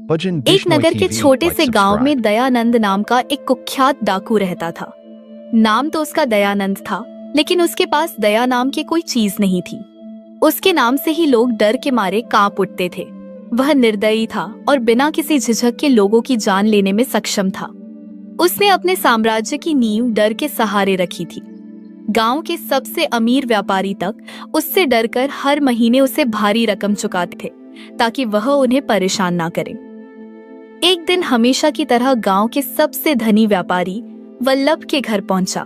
एक नगर के छोटे से गांव में दयानंद नाम का एक कुख्यात डाकू रहता था। नाम तो उसका दयानंद था, लेकिन उसके पास दया नाम की कोई चीज नहीं थी। उसके नाम से ही लोग डर के मारे कांप उठते थे। वह निर्दयी था और बिना किसी झिझक के लोगों की जान लेने में सक्षम था। उसने अपने साम्राज्य की नींव डर के सहारे रखी थी। गांव के सबसे अमीर व्यापारी तक उससे डरकर हर महीने उसे भारी रकम चुकाते थे, ताकि वह उन्हें परेशान ना करे। एक दिन हमेशा की तरह गांव के सबसे धनी व्यापारी वल्लभ के घर पहुंचा।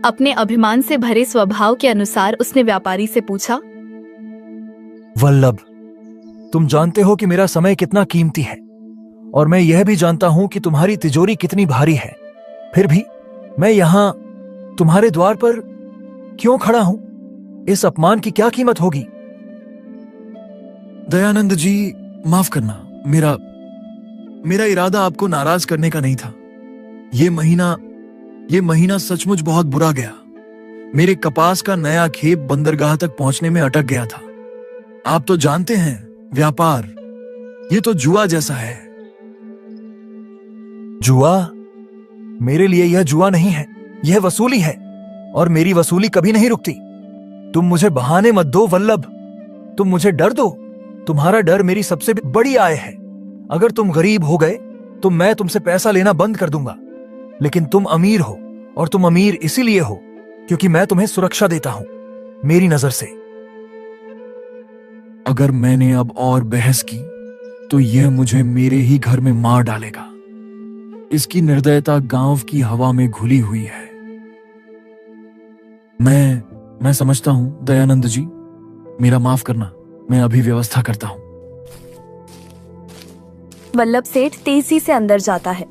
अपने अभिमान से भरे स्वभाव के अनुसार उसने व्यापारी से पूछा, वल्लभ, तुम जानते हो कि मेरा समय कितना कीमती है, और मैं यह भी जानता हूं कि तुम्हारी तिजोरी कितनी भारी है। फिर भी मैं यहां तुम्हारे द्वार पर क्यों खड़ा हूं? इस अपमान की क्या कीमत होगी? दयानंद जी, माफ करना, मेरा इरादा आपको नाराज करने का नहीं था। ये महीना सचमुच बहुत बुरा गया। मेरे कपास का नया खेप बंदरगाह तक पहुंचने में अटक गया था। आप तो जानते हैं, व्यापार ये तो जुआ जैसा है। जुआ? मेरे लिए यह जुआ नहीं है, यह वसूली है, और मेरी वसूली कभी नहीं रुकती। तुम मुझे बहाने मत दो वल्लभ, तुम मुझे डर दो। तुम्हारा डर मेरी सबसे बड़ी आय है। अगर तुम गरीब हो गए तो मैं तुमसे पैसा लेना बंद कर दूंगा, लेकिन तुम अमीर हो, और तुम अमीर इसीलिए हो क्योंकि मैं तुम्हें सुरक्षा देता हूं मेरी नजर से। अगर मैंने अब और बहस की तो यह मुझे मेरे ही घर में मार डालेगा। इसकी निर्दयता गांव की हवा में घुली हुई है। मैं समझता हूं दयानंद जी, मेरा माफ करना, मैं अभी व्यवस्था करता हूं। वल्लभ सेठ तेजी से अंदर जाता है।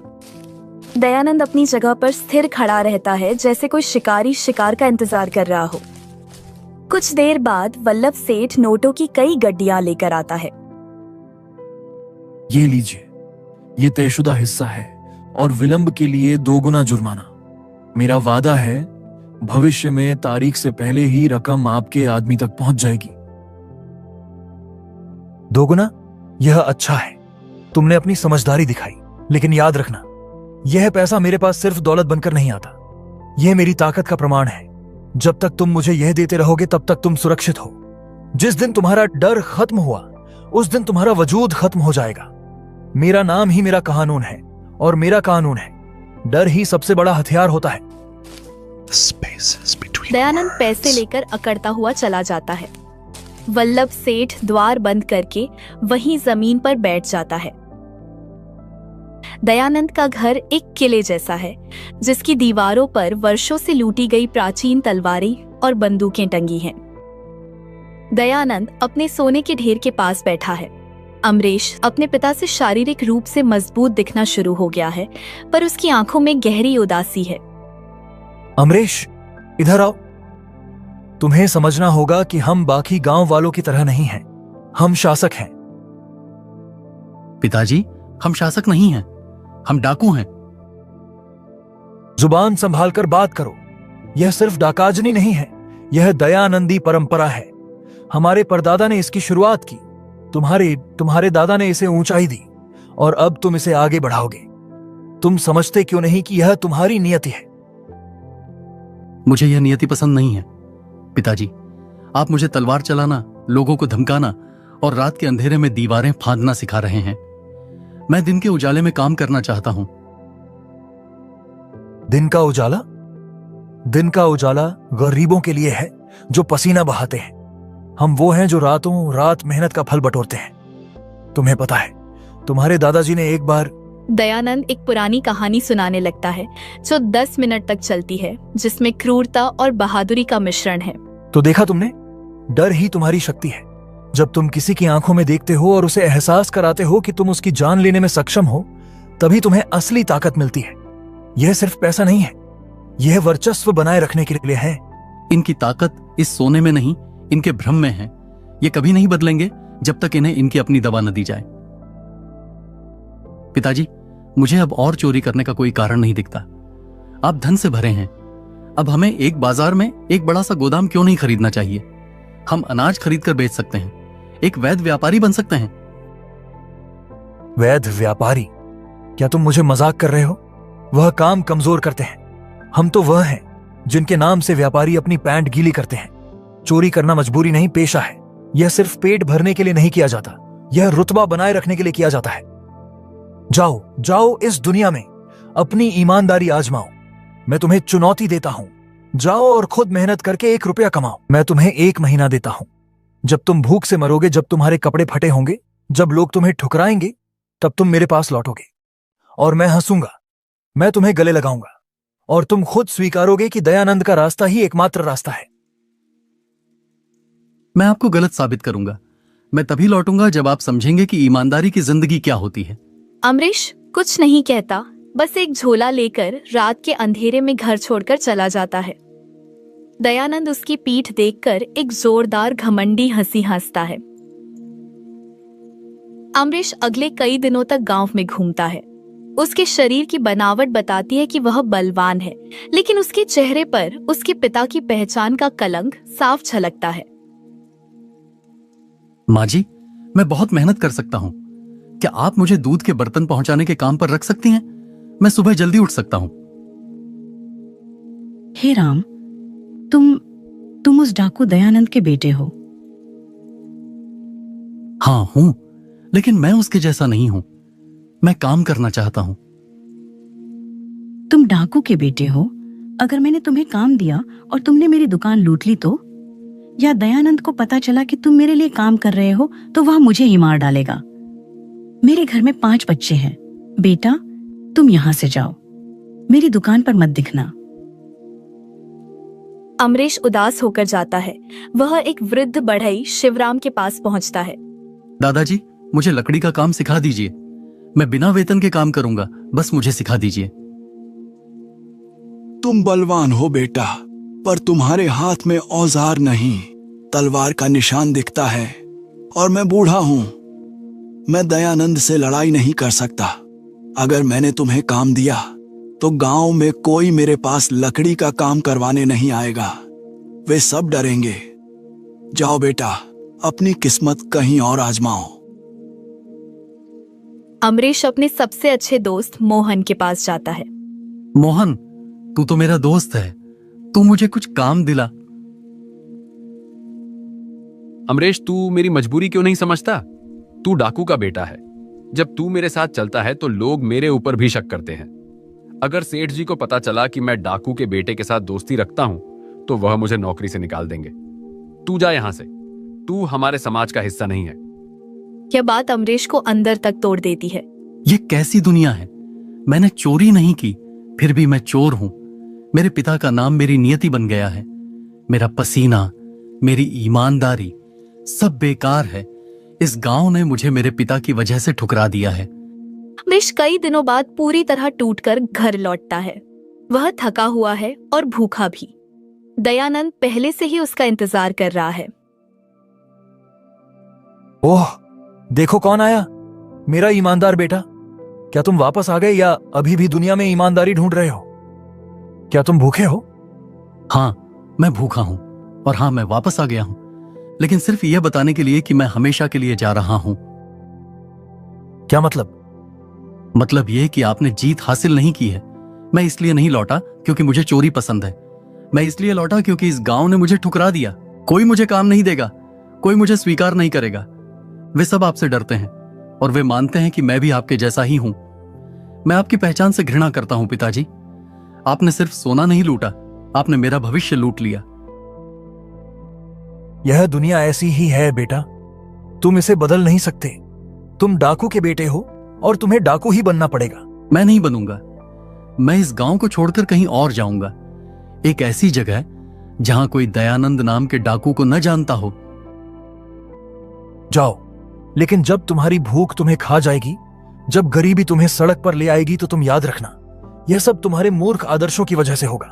दयानंद अपनी जगह पर स्थिर खड़ा रहता है, जैसे कोई शिकारी शिकार का इंतजार कर रहा हो। कुछ देर बाद वल्लभ सेठ नोटों की कई गड्डियां लेकर आता है। ये लीजिए, ये तयशुदा हिस्सा है और विलंब के लिए 2 गुना जुर्माना। मेरा वादा है, भविष्य में तारीख से पहले ही रकम आपके आदमी तक पहुंच जाएगी। 2 गुना? यह अच्छा है, तुमने अपनी समझदारी दिखाई। लेकिन याद रखना, यह पैसा मेरे पास सिर्फ दौलत बनकर नहीं आता। यह मेरी ताकत का प्रमाण है। जब तक तुम मुझे यह देते रहोगे तब तक तुम सुरक्षित हो। जिस दिन तुम्हारा डर खत्म हुआ उस दिन तुम्हारा वजूद खत्म हो जाएगा। मेरा नाम ही मेरा कानून है, और मेरा कानून है, डर ही सबसे बड़ा हथियार होता है। दयानंद पैसे लेकर अकड़ता हुआ चला जाता है। वल्लभ सेठ द्वार बंद करके वहीं जमीन पर बैठ जाता है। दयानंद का घर एक किले जैसा है, जिसकी दीवारों पर वर्षों से लूटी गई प्राचीन तलवारें और बंदूकें टंगी हैं। दयानंद अपने सोने के ढेर के पास बैठा है। अमरेश अपने पिता से शारीरिक रूप से मजबूत दिखना शुरू हो गया है, पर उसकी आंखों में गहरी उदासी है। अमरेश, इधर आओ। तुम्हें समझना होगा कि हम बाकी गांव वालों की तरह नहीं हैं। हम शासक हैं। पिताजी, हम शासक नहीं हैं, हम डाकू हैं। जुबान संभालकर बात करो। यह सिर्फ डाकाजनी नहीं है, यह दयानंदी परंपरा है। हमारे परदादा ने इसकी शुरुआत की। तुम्हारे दादा ने इसे ऊंचाई दी, और अब तुम इसे आगे बढ़ाओगे। तुम समझते क्यों नहीं कि यह तुम्हारी नियति है? मुझे यह नियति पसंद नहीं है। पिताजी, आप मुझे तलवार चलाना, लोगों को धमकाना और रात के अंधेरे में दीवारें फांदना सिखा रहे हैं। मैं दिन के उजाले में काम करना चाहता हूं। दिन का उजाला? दिन का उजाला गरीबों के लिए है जो पसीना बहाते हैं। हम वो हैं जो रातों रात मेहनत का फल बटोरते हैं। तुम्हें पता है, तुम्हारे दादाजी ने एक बार। दयानंद एक पुरानी कहानी सुनाने लगता है जो 10 मिनट तक चलती है, जिसमें क्रूरता और बहादुरी का मिश्रण है। तो देखा तुमने, डर ही तुम्हारी शक्ति है। जब तुम किसी की आंखों में देखते हो और उसे एहसास कराते हो कि तुम उसकी जान लेने में सक्षम हो, तभी तुम्हें असली ताकत मिलती है। यह सिर्फ पैसा नहीं है, यह वर्चस्व बनाए रखने के लिए है। इनकी ताकत इस सोने में नहीं, इनके भ्रम में है। ये कभी नहीं बदलेंगे जब तक इन्हें इनकी अपनी दवा न दी जाए। पिताजी, मुझे अब और चोरी करने का कोई कारण नहीं दिखता। आप धन से भरे हैं, अब हमें एक बाजार में एक बड़ा सा गोदाम क्यों नहीं खरीदना चाहिए? हम अनाज खरीद कर बेच सकते हैं, एक वैध व्यापारी बन सकते हैं। वैध व्यापारी, क्या तुम मुझे मजाक कर रहे हो? वह काम कमजोर करते हैं। हम तो वह हैं जिनके नाम से व्यापारी अपनी पैंट गीली करते हैं। चोरी करना मजबूरी नहीं, पेशा है। यह सिर्फ पेट भरने के लिए नहीं किया जाता, यह रुतबा बनाए रखने के लिए किया जाता है। जाओ जाओ, इस दुनिया में अपनी ईमानदारी आजमाओ। मैं तुम्हें चुनौती देता हूं, जाओ और खुद मेहनत करके 1 रुपया कमाओ। मैं तुम्हें 1 महीना देता हूं। जब तुम भूख से मरोगे, जब तुम्हारे कपड़े फटे होंगे, जब लोग तुम्हें ठुकराएंगे, तब तुम मेरे पास लौटोगे और मैं हंसूंगा, मैं तुम्हें गले लगाऊंगा और तुम खुद स्वीकारोगे कि दयानंद का रास्ता ही एकमात्र रास्ता है। मैं आपको गलत साबित करूंगा। मैं तभी लौटूंगा जब आप समझेंगे कि ईमानदारी की जिंदगी क्या होती है। अमरीश कुछ नहीं कहता, बस एक झोला लेकर रात के अंधेरे में घर छोड़कर चला जाता है। दयानंद उसकी पीठ देखकर एक जोरदार घमंडी हंसी हंसता है। अमरीश अगले कई दिनों तक गांव में घूमता है। उसके शरीर की बनावट बताती है कि वह बलवान है, लेकिन उसके चेहरे पर उसके पिता की पहचान का कलंक साफ झलकता है। माँ जी, मैं बहुत मेहनत कर सकता हूँ। क्या आप मुझे दूध के बर्तन पहुंचाने के काम पर रख सकती हैं? मैं सुबह जल्दी उठ सकता हूँ। हे राम, तुम उस डाकू दयानंद के बेटे हो? हाँ हूं, लेकिन मैं उसके जैसा नहीं हूं। मैं काम करना चाहता हूं। तुम डाकू के बेटे हो? अगर मैंने तुम्हें काम दिया और तुमने मेरी दुकान लूट ली तो? या दयानंद को पता चला कि तुम मेरे लिए काम कर रहे हो तो वह मुझे ही मार डालेगा। मेरे घर में 5 बच्चे हैं। बेटा, तुम यहाँ से जाओ, मेरी दुकान पर मत दिखना। अमरीश उदास होकर जाता है। वह एक वृद्ध बढ़ई शिवराम के पास पहुंचता है। दादाजी, मुझे लकड़ी का काम सिखा दीजिए। मैं बिना वेतन के काम करूंगा, बस मुझे सिखा दीजिए। तुम बलवान हो बेटा, पर तुम्हारे हाथ में औजार नहीं, तलवार का निशान दिखता है। और मैं बूढ़ा हूं, मैं दयानंद से लड़ाई नहीं कर सकता। अगर मैंने तुम्हें काम दिया तो गांव में कोई मेरे पास लकड़ी का काम करवाने नहीं आएगा। वे सब डरेंगे। जाओ बेटा, अपनी किस्मत कहीं और आजमाओ। अमरीश अपने सबसे अच्छे दोस्त मोहन के पास जाता है। मोहन, तू तो मेरा दोस्त है, तू मुझे कुछ काम दिला। अमरीश, तू मेरी मजबूरी क्यों नहीं समझता? तू डाकू का बेटा है। जब तू मेरे साथ चलता है तो लोग मेरे ऊपर भी शक करते हैं। अगर सेठ जी को पता चला कि मैं डाकू के बेटे के साथ दोस्ती रखता हूं तो वह मुझे नौकरी से निकाल देंगे। तू जा यहां से, तू हमारे समाज का हिस्सा नहीं है। यह बात अमरीश को अंदर तक तोड़ देती है। ये कैसी दुनिया है? मैंने चोरी नहीं की, फिर भी मैं चोर हूं। मेरे पिता का नाम मेरी नियति बन गया है। मेरा पसीना, मेरी ईमानदारी सब बेकार है। इस गांव ने मुझे मेरे पिता की वजह से ठुकरा दिया है। अमरीश कई दिनों बाद पूरी तरह टूटकर घर लौटता है। वह थका हुआ है और भूखा भी। दयानंद पहले से ही उसका इंतजार कर रहा है। ओह, देखो कौन आया, मेरा ईमानदार बेटा। क्या तुम वापस आ गए या अभी भी दुनिया में ईमानदारी ढूंढ रहे हो? क्या तुम भूखे हो? हाँ, मैं भूखा हूं और हाँ, मैं वापस आ गया हूं, लेकिन सिर्फ यह बताने के लिए कि मैं हमेशा के लिए जा रहा हूं। क्या मतलब? मतलब यह कि आपने जीत हासिल नहीं की है। मैं इसलिए नहीं लौटा क्योंकि मुझे चोरी पसंद है। मैं इसलिए लौटा क्योंकि इस गांव ने मुझे ठुकरा दिया। कोई मुझे काम नहीं देगा, कोई मुझे स्वीकार नहीं करेगा। वे सब आपसे डरते हैं और वे मानते हैं कि मैं भी आपके जैसा ही हूं। मैं आपकी पहचान से घृणा करता हूं पिताजी। आपने सिर्फ सोना नहीं लूटा, आपने मेरा भविष्य लूट लिया। यह दुनिया ऐसी ही है बेटा, तुम इसे बदल नहीं सकते। तुम डाकू के बेटे हो और तुम्हें डाकू ही बनना पड़ेगा। मैं नहीं बनूंगा। मैं इस गांव को छोड़कर कहीं और जाऊंगा, एक ऐसी जगह जहां कोई दयानंद नाम के डाकू को न जानता हो। जाओ, लेकिन जब तुम्हारी भूख तुम्हें खा जाएगी, जब गरीबी तुम्हें सड़क पर ले आएगी, तो तुम याद रखना, यह सब तुम्हारे मूर्ख आदर्शों की वजह से होगा।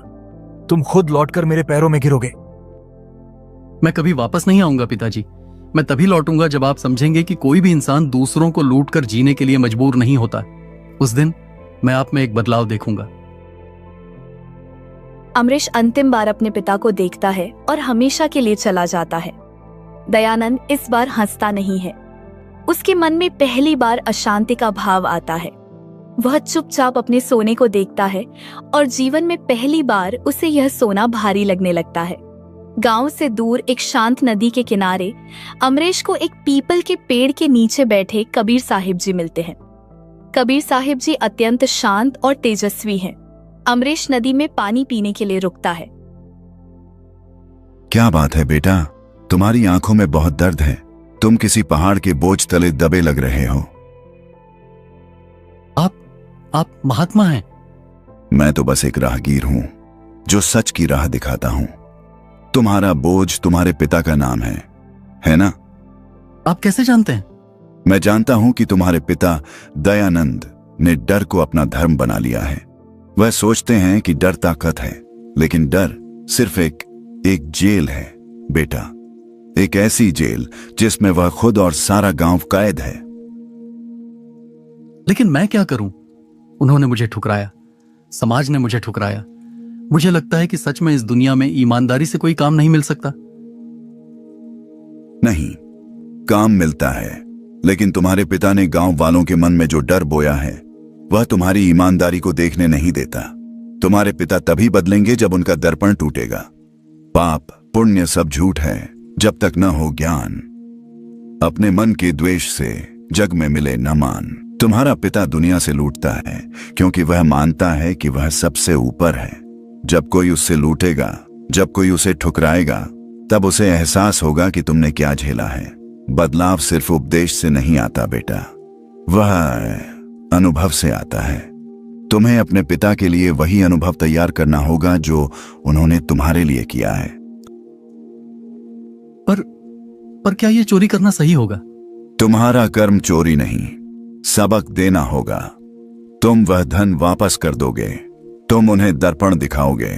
तुम खुद लौटकर मेरे पैरों में गिरोगे। मैं कभी वापस नहीं आऊंगा पिताजी। मैं तभी लौटूंगा जब आप समझेंगे कि कोई भी इंसान दूसरों को लूटकर जीने के लिए मजबूर नहीं होता। उस दिन मैं आप में एक बदलाव देखूंगा। अमरीश अंतिम बार अपने पिता को देखता है और हमेशा के लिए चला जाता है। दयानंद इस बार हंसता नहीं है। उसके मन में पहली बार अशांति का भाव आता है। वह चुपचाप अपने सोने को देखता है और जीवन में पहली बार उसे यह सोना भारी लगने लगता है। गांव से दूर एक शांत नदी के किनारे अमरेश को एक पीपल के पेड़ के नीचे बैठे कबीर साहिब जी मिलते हैं। कबीर साहिब जी अत्यंत शांत और तेजस्वी हैं। अमरेश नदी में पानी पीने के लिए रुकता है। क्या बात है बेटा, तुम्हारी आंखों में बहुत दर्द है। तुम किसी पहाड़ के बोझ तले दबे लग रहे हो। आप महात्मा हैं? मैं तो बस एक राहगीर हूं जो सच की राह दिखाता हूं। तुम्हारा बोझ तुम्हारे पिता का नाम है ना? आप कैसे जानते हैं? मैं जानता हूं कि तुम्हारे पिता दयानंद ने डर को अपना धर्म बना लिया है। वह सोचते हैं कि डर ताकत है, लेकिन डर सिर्फ एक जेल है बेटा। एक ऐसी जेल जिसमें वह खुद और सारा गांव कैद है। लेकिन मैं क्या करूं? उन्होंने मुझे ठुकराया, समाज ने मुझे ठुकराया। मुझे लगता है कि सच में इस दुनिया में ईमानदारी से कोई काम नहीं मिल सकता। नहीं, काम मिलता है, लेकिन तुम्हारे पिता ने गांव वालों के मन में जो डर बोया है वह तुम्हारी ईमानदारी को देखने नहीं देता। तुम्हारे पिता तभी बदलेंगे जब उनका दर्पण टूटेगा। पाप पुण्य सब झूठ है जब तक न हो ज्ञान। अपने मन के द्वेष से जग में मिले न मान। तुम्हारा पिता दुनिया से लूटता है क्योंकि वह मानता है कि वह सबसे ऊपर है। जब कोई उससे लूटेगा, जब कोई उसे ठुकराएगा, तब उसे एहसास होगा कि तुमने क्या झेला है। बदलाव सिर्फ उपदेश से नहीं आता बेटा, वह अनुभव से आता है। तुम्हें अपने पिता के लिए वही अनुभव तैयार करना होगा जो उन्होंने तुम्हारे लिए किया है। पर क्या यह चोरी करना सही होगा? तुम्हारा कर्म चोरी नहीं, सबक देना होगा। तुम वह धन वापस कर दोगे, तुम उन्हें दर्पण दिखाओगे,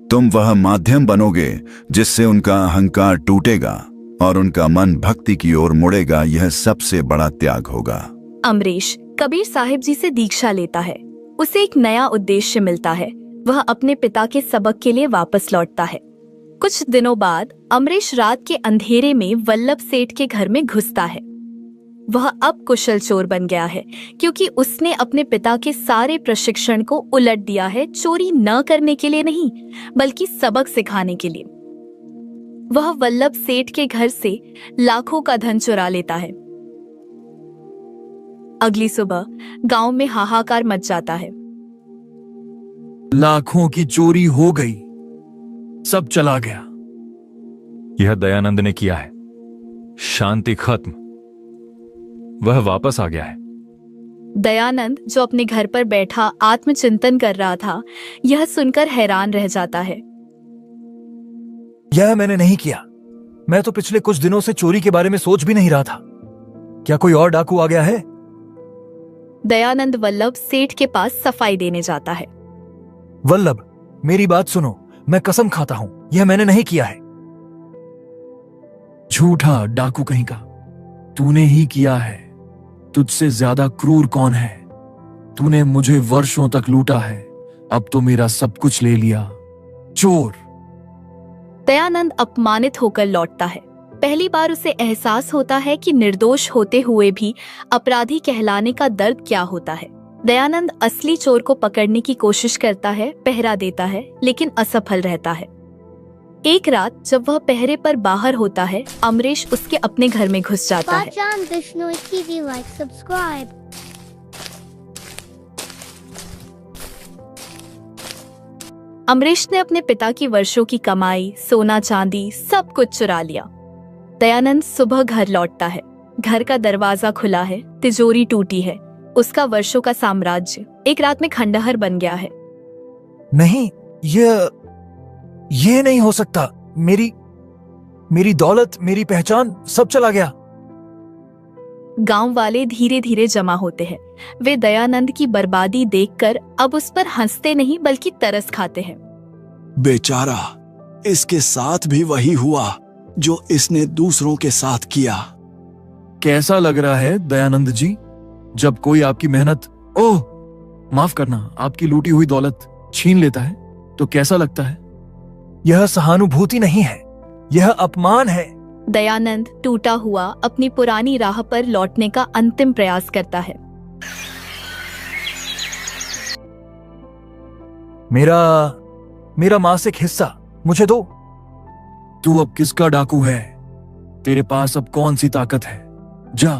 तुम वह माध्यम बनोगे जिससे उनका अहंकार टूटेगा और उनका मन भक्ति की ओर मुड़ेगा। यह सबसे बड़ा त्याग होगा। अमरेश कबीर साहिब जी से दीक्षा लेता है। उसे एक नया उद्देश्य मिलता है। वह अपने पिता के सबक के लिए वापस लौटता है। कुछ दिनों बाद अमरेश रात के अंधेरे में वल्लभ सेठ के घर में घुसता है। वह अब कुशल चोर बन गया है क्योंकि उसने अपने पिता के सारे प्रशिक्षण को उलट दिया है। चोरी न करने के लिए नहीं, बल्कि सबक सिखाने के लिए। वह वल्लभ सेठ के घर से लाखों का धन चुरा लेता है। अगली सुबह गांव में हाहाकार मच जाता है। लाखों की चोरी हो गई, सब चला गया। यह दयानंद ने किया है। शांति खत्म, वह वापस आ गया है। दयानंद जो अपने घर पर बैठा आत्मचिंतन कर रहा था, यह सुनकर हैरान रह जाता है। यह मैंने नहीं किया। मैं तो पिछले कुछ दिनों से चोरी के बारे में सोच भी नहीं रहा था। क्या कोई और डाकू आ गया है? दयानंद वल्लभ सेठ के पास सफाई देने जाता है। वल्लभ, मेरी बात सुनो, मैं कसम खाता हूं, यह मैंने नहीं किया है। झूठा डाकू कहीं का, तूने ही किया है। तुझसे ज्यादा क्रूर कौन है? तूने मुझे वर्षों तक लूटा है, अब तो मेरा सब कुछ ले लिया। चोर। दयानंद अपमानित होकर लौटता है। पहली बार उसे एहसास होता है कि निर्दोष होते हुए भी अपराधी कहलाने का दर्द क्या होता है। दयानंद असली चोर को पकड़ने की कोशिश करता है, पहरा देता है, लेकिन असफल रहता है। एक रात जब वह पहरे पर बाहर होता है, अमरेश उसके अपने घर में घुस जाता है। अमरेश ने अपने पिता की वर्षों की कमाई, सोना चांदी सब कुछ चुरा लिया। दयानंद सुबह घर लौटता है। घर का दरवाजा खुला है, तिजोरी टूटी है। उसका वर्षों का साम्राज्य एक रात में खंडहर बन गया है। नहीं, ये नहीं हो सकता। मेरी दौलत, मेरी पहचान सब चला गया। गांव वाले धीरे धीरे जमा होते हैं। वे दयानंद की बर्बादी देखकर अब उस पर हंसते नहीं बल्कि तरस खाते हैं। बेचारा, इसके साथ भी वही हुआ जो इसने दूसरों के साथ किया। कैसा लग रहा है दयानंद जी, जब कोई आपकी मेहनत, ओह माफ करना, आपकी लूटी हुई दौलत छीन लेता है तो कैसा लगता है? यह सहानुभूति नहीं है, यह अपमान है। दयानंद टूटा हुआ अपनी पुरानी राह पर लौटने का अंतिम प्रयास करता है। मेरा मासिक हिस्सा मुझे दो। तू अब किसका डाकू है? तेरे पास अब कौन सी ताकत है? जा,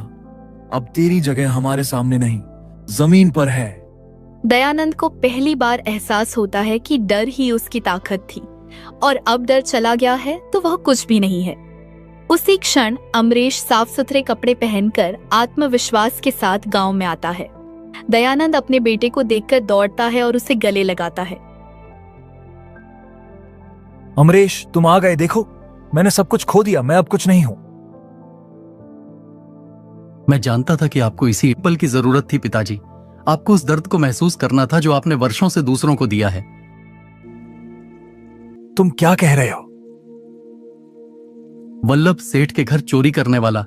अब तेरी जगह हमारे सामने नहीं, जमीन पर है। दयानंद को पहली बार एहसास होता है कि डर ही उसकी ताकत थी और अब डर चला गया है तो वह कुछ भी नहीं है। उसी क्षण अमरीश साफ सुथरे कपड़े पहनकर आत्मविश्वास के साथ गांव में आता है। दयानंद अपने बेटे को देखकर दौड़ता है और उसे गले लगाता है। अमरीश, तुम आ गए। देखो, मैंने सब कुछ खो दिया, मैं अब कुछ नहीं हूं। मैं जानता था कि आपको इसी पल की जरूरत थी पिताजी। आपको उस दर्द को महसूस करना था जो आपने वर्षों से दूसरों को दिया है। तुम क्या कह रहे हो? वल्लभ सेठ के घर चोरी करने वाला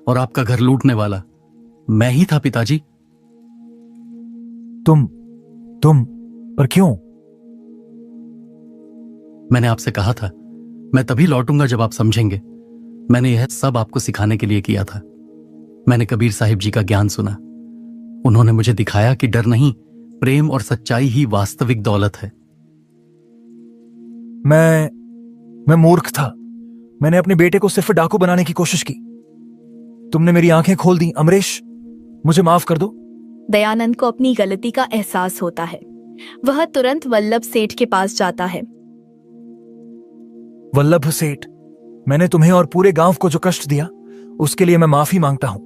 और आपका घर लूटने वाला मैं ही था पिताजी। तुम पर क्यों? मैंने आपसे कहा था मैं तभी लौटूंगा जब आप समझेंगे। मैंने यह सब आपको सिखाने के लिए किया था। मैंने कबीर साहिब जी का ज्ञान सुना। उन्होंने मुझे दिखाया कि डर नहीं, प्रेम और सच्चाई ही वास्तविक दौलत है। मैं मूर्ख था। मैंने अपने बेटे को सिर्फ डाकू बनाने की कोशिश की। तुमने मेरी आंखें खोल दी। अमरीश, मुझे माफ कर दो। दयानंद को अपनी गलती का एहसास होता है। वह तुरंत वल्लभ सेठ के पास जाता है। वल्लभ सेठ, मैंने तुम्हें और पूरे गांव को जो कष्ट दिया उसके लिए मैं माफी मांगता हूं।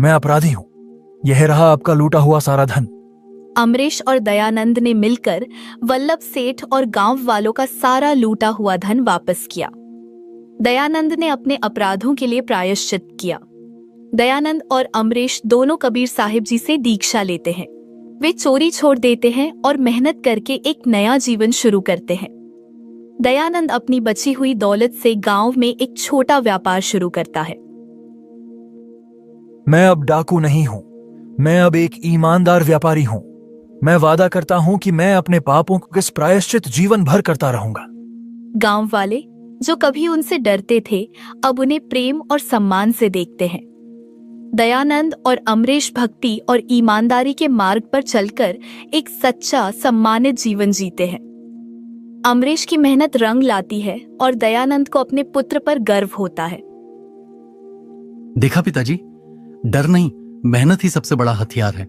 मैं अपराधी हूं। यह रहा आपका लूटा हुआ सारा धन। अमरीश और दयानंद ने मिलकर वल्लभ सेठ और गांव वालों का सारा लूटा हुआ धन वापस किया। दयानंद ने अपने अपराधों के लिए प्रायश्चित किया। दयानंद और अमरीश दोनों कबीर साहिब जी से दीक्षा लेते हैं। वे चोरी छोड़ देते हैं और मेहनत करके एक नया जीवन शुरू करते हैं। दयानंद अपनी बची हुई दौलत से गांव में एक छोटा व्यापार शुरू करता है। मैं अब डाकू नहीं हूं। मैं अब एक ईमानदार व्यापारी हूं। मैं वादा करता हूं कि मैं अपने पापों को किस प्रायश्चित जीवन भर करता रहूंगा। गांव वाले जो कभी उनसे डरते थे अब उन्हें प्रेम और सम्मान से देखते हैं। दयानंद और अमरीश भक्ति और ईमानदारी के मार्ग पर चलकर एक सच्चा सम्मानित जीवन जीते हैं। अमरीश की मेहनत रंग लाती है और दयानंद को अपने पुत्र पर गर्व होता है। देखा पिताजी, डर नहीं, मेहनत ही सबसे बड़ा हथियार है।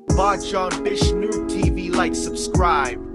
Watch on Vishnu TV, like, subscribe.